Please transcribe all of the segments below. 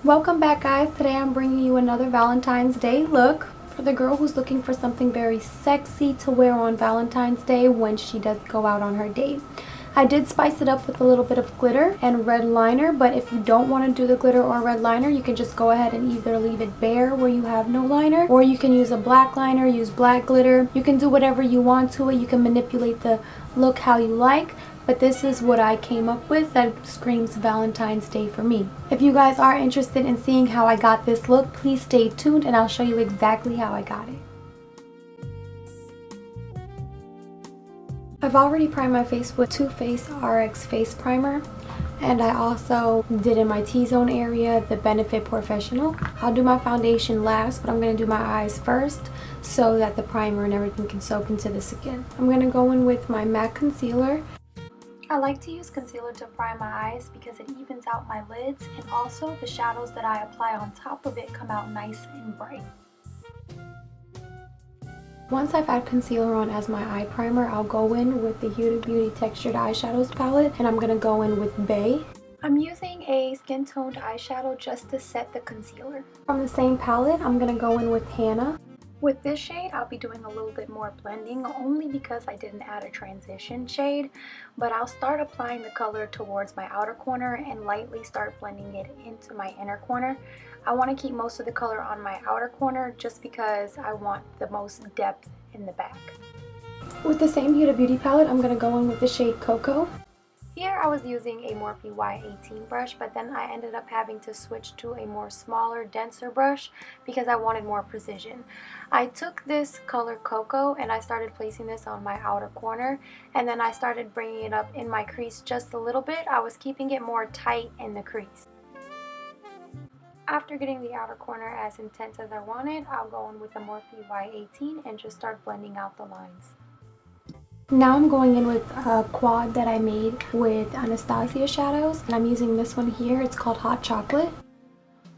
Welcome back, guys. Today I'm bringing you another Valentine's Day look for the girl who's looking for something very sexy to wear on Valentine's Day when she does go out on her date. I did spice it up with a little bit of glitter and red liner, but if you don't want to do the glitter or red liner, you can just go ahead and either leave it bare where you have no liner, or you can use a black liner, use black glitter. You can do whatever you want to it. You can manipulate the look how you like. But this is what I came up with that screams Valentine's Day for me. If you guys are interested in seeing how I got this look, please stay tuned and I'll show you exactly how I got it. I've already primed my face with Too Faced RX Face Primer. And I also did in my T-zone area the Benefit Professional. I'll do my foundation last, but I'm going to do my eyes first so that the primer and everything can soak into the skin. I'm going to go in with my MAC concealer. I like to use concealer to prime my eyes because it evens out my lids, and also the shadows that I apply on top of it come out nice and bright. Once I've had concealer on as my eye primer, I'll go in with the HudaBeauty Textured Eyeshadows palette, and I'm going to go in with Bay. I'm using a skin toned eyeshadow just to set the concealer. From the same palette, I'm going to go in with Hannah. With this shade, I'll be doing a little bit more blending only because I didn't add a transition shade, but I'll start applying the color towards my outer corner and lightly start blending it into my inner corner. I want to keep most of the color on my outer corner just because I want the most depth in the back. With the same HudaBeauty palette, I'm going to go in with the shade Cocoa. Here I was using a Moprhe Y18 brush, but then I ended up having to switch to a more smaller, denser brush because I wanted more precision. I took this color Cocoa and I started placing this on my outer corner, and then I started bringing it up in my crease just a little bit. I was keeping it more tight in the crease. After getting the outer corner as intense as I wanted, I'll go in with the Moprhe Y18 and just start blending out the lines. Now I'm going in with a quad that I made with Anastasia shadows, and I'm using this one here. It's called Hot Chocolate.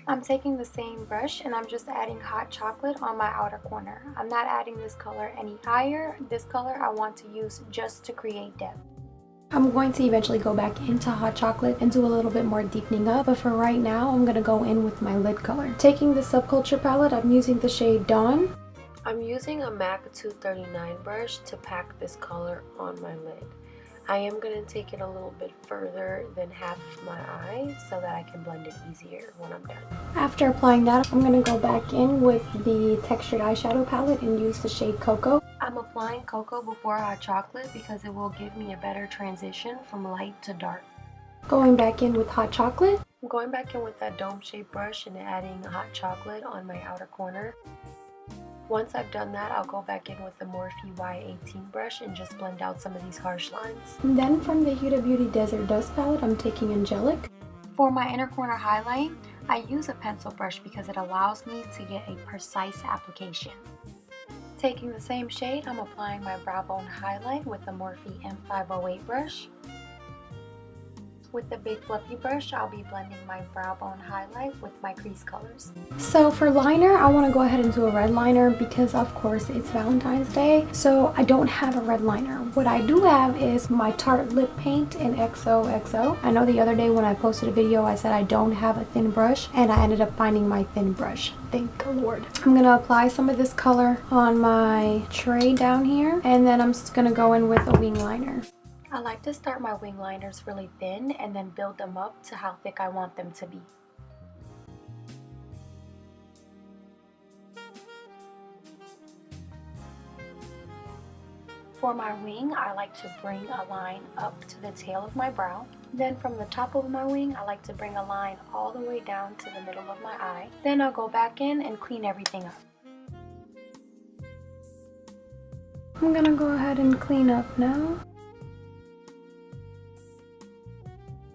I'm taking the same brush and I'm just adding Hot Chocolate on my outer corner. I'm not adding this color any higher. This color I want to use just to create depth. I'm going to eventually go back into Hot Chocolate and do a little bit more deepening up, but for right now I'm going to go in with my lid color. Taking the Subculture palette, I'm using the shade Dawn. I'm using a MAC 239 brush to pack this color on my lid. I am going to take it a little bit further than half of my eye so that I can blend it easier when I'm done. After applying that, I'm going to go back in with the Textured Eyeshadow palette and use the shade Cocoa. I'm applying Cocoa before Hot Chocolate because it will give me a better transition from light to dark. Going back in with Hot Chocolate. I'm going back in with that dome-shaped brush and adding Hot Chocolate on my outer corner. Once I've done that, I'll go back in with the Moprhe Y18 brush and just blend out some of these harsh lines. And then from the HudaBeauty Desert Dust palette, I'm taking Angelic. For my inner corner highlight, I use a pencil brush because it allows me to get a precise application. Taking the same shade, I'm applying my brow bone highlight with the Moprhe M508 brush. With the big fluffy brush, I'll be blending my brow bone highlight with my crease colors. So for liner, I want to go ahead and do a red liner because of course it's Valentine's Day, so I don't have a red liner. What I do have is my Tarte Lippaint in xoxo. I know the other day when I posted a video I said I don't have a thin brush, and I ended up finding my thin brush. Thank Lord. I'm going to apply some of this color on my tray down here, and then I'm just going to go in with a wing liner. I like to start my wing liners really thin and then build them up to how thick I want them to be. For my wing, I like to bring a line up to the tail of my brow. Then from the top of my wing, I like to bring a line all the way down to the middle of my eye. Then I'll go back in and clean everything up. I'm gonna go ahead and clean up now.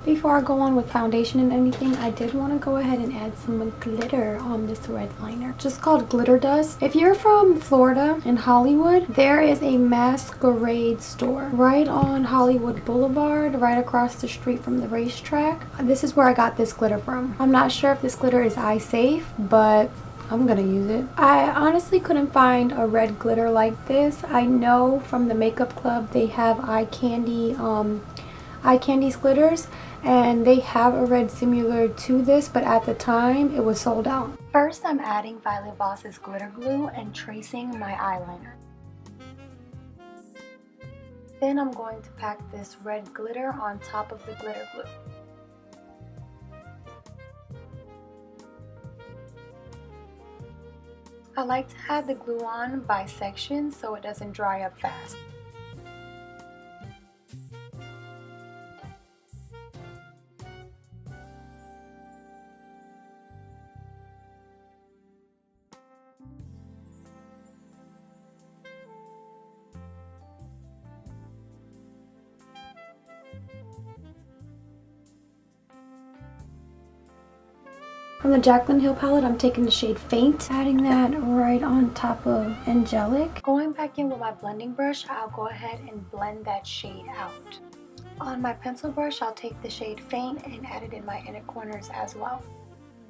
Before I go on with foundation and anything, I did want to go ahead and add some glitter on this red liner. Just called Glitter Dust. If you're from Florida and Hollywood, there is a Masquerade store right on Hollywood Boulevard, right across the street from the racetrack. This is where I got this glitter from. I'm not sure if this glitter is eye safe, but I'm gonna use it. I honestly couldn't find a red glitter like this. I know from the makeup club they have eye candy eye candies glitters, and they have a red similar to this, but at the time it was sold out. First, I'm adding Violet Voss's glitter glue and tracing my eyeliner. Then I'm going to pack this red glitter on top of the glitter glue. I like to add the glue on by section so it doesn't dry up fast. From the Jaclyn Hill palette, I'm taking the shade Faint, adding that right on top of Angelic. Going back in with my blending brush, I'll go ahead and blend that shade out. On my pencil brush, I'll take the shade Faint and add it in my inner corners as well.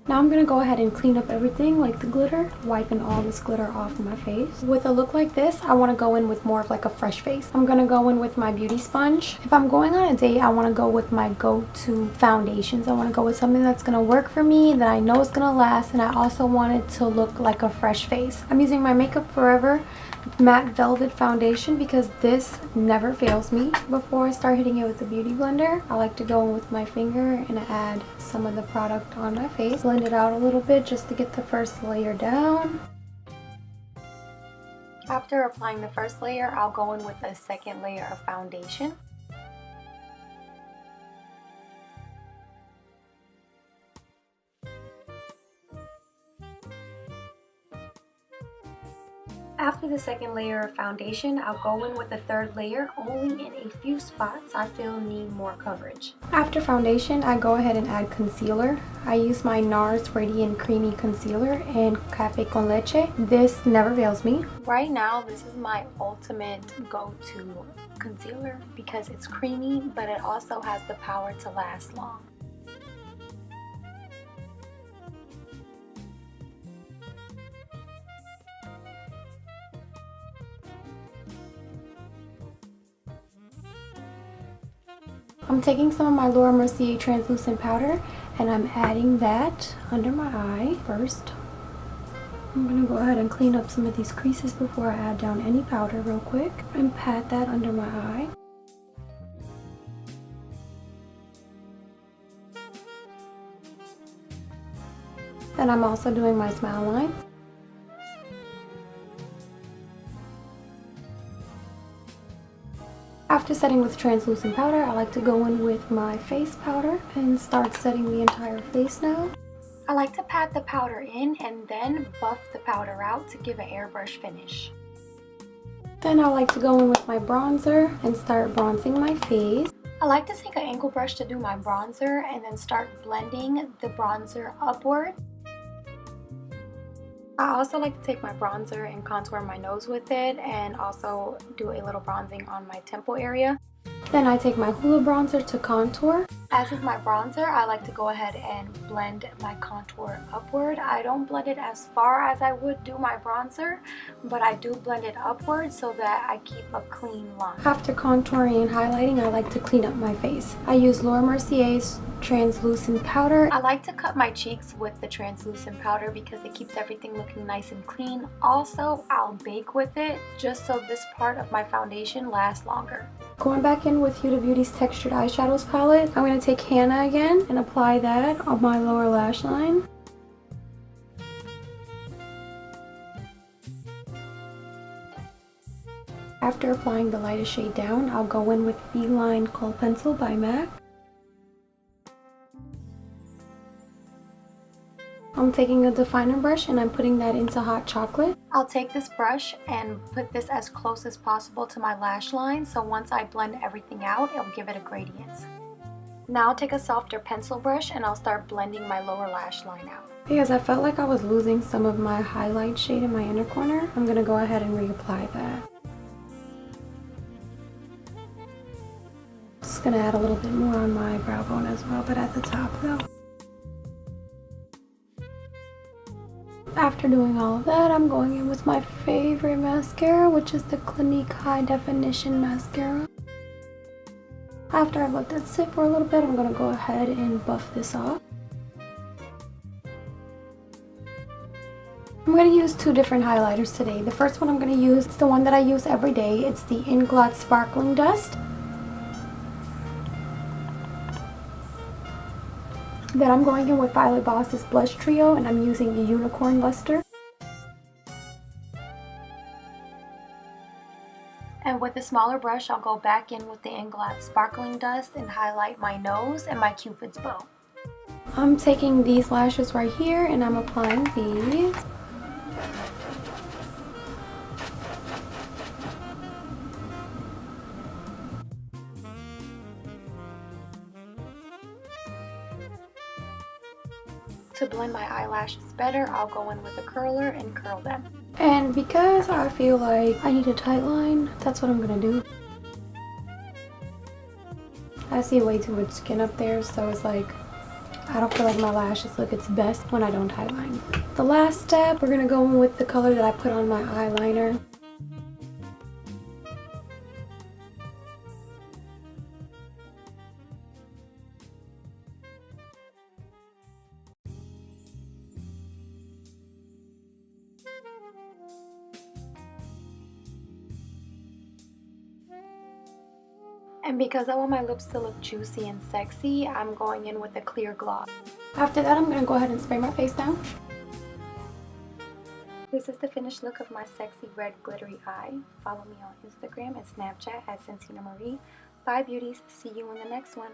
Now I'm going to go ahead and clean up everything like the glitter, wiping all this glitter off my face. With a look like this, I want to go in with more of like a fresh face. I'm going to go in with my beauty sponge. If I'm going on a date, I want to go with my go-to foundations. I want to go with something that's going to work for me, that I know is going to last, and I also want it to look like a fresh face. I'm using my Makeup Forever Matte Velvet Foundation because this never fails me. Before I start hitting it with the beauty blender, I like to go in with my finger and add some of the product on my face. Blend it out a little bit just to get the first layer down. After applying the first layer, I'll go in with a second layer of foundation. After the second layer of foundation, I'll go in with a third layer only in a few spots I feel need more coverage. After foundation, I go ahead and add concealer. I use my NARS Radiant Creamy Concealer and Cafe Con Leche. This never fails me. Right now, this is my ultimate go-to concealer because it's creamy, but it also has the power to last long. I'm taking some of my Laura Mercier translucent powder and I'm adding that under my eye first. I'm going to go ahead and clean up some of these creases before I add down any powder real quick and pat that under my eye. Then I'm also doing my smile lines. After setting with translucent powder, I like to go in with my face powder and start setting the entire face now. I like to pat the powder in and then buff the powder out to give an airbrush finish. Then I like to go in with my bronzer and start bronzing my face. I like to take an angle brush to do my bronzer and then start blending the bronzer upward. I also like to take my bronzer and contour my nose with it and also do a little bronzing on my temple area. Then I take my Hoola bronzer to contour. As with my bronzer, I like to go ahead and blend my contour upward. I don't blend it as far as I would do my bronzer, but I do blend it upward so that I keep a clean line. After contouring and highlighting, I like to clean up my face. I use Laura Mercier's translucent powder. I like to cut my cheeks with the translucent powder because it keeps everything looking nice and clean. Also, I'll bake with it just so this part of my foundation lasts longer. Going back in with Huda Beauty's Textured Eyeshadows palette, I'm going to take Hannah again and apply that on my lower lash line. After applying the lightest shade down, I'll go in with Feline Kohl Pencil by MAC. I'm taking a definer brush and I'm putting that into hot chocolate. I'll take this brush and put this as close as possible to my lash line, so once I blend everything out, it'll give it a gradient. Now I'll take a softer pencil brush and I'll start blending my lower lash line out. Because I felt like I was losing some of my highlight shade in my inner corner, I'm going to go ahead and reapply that. Just going to add a little bit more on my brow bone as well, but at the top though. After doing all of that, I'm going in with my favorite mascara, which is the Clinique High Definition Mascara. After I let that sit for a little bit, I'm going to go ahead and buff this off. I'm going to use two different highlighters today. The first one I'm going to use is the one that I use every day. It's the Inglot Sparkling Dust. Then I'm going in with Violet Voss's Blush Trio, and I'm using the Unicorn Luster. And with a smaller brush, I'll go back in with the Inglot Sparkling Dust and highlight my nose and my Cupid's bow. I'm taking these lashes right here and I'm applying these. To blend my eyelashes better, I'll go in with a curler and curl them. And because I feel like I need a tight line, that's what I'm gonna do. I see way too much skin up there, so it's like, I don't feel like my lashes look its best when I don't tight line. The last step, we're gonna go in with the color that I put on my eyeliner. And because I want my lips to look juicy and sexy, I'm going in with a clear gloss. After that, I'm going to go ahead and spray my face down. This is the finished look of my sexy red glittery eye. Follow me on Instagram and Snapchat at Centina Marie. Bye beauties, see you in the next one.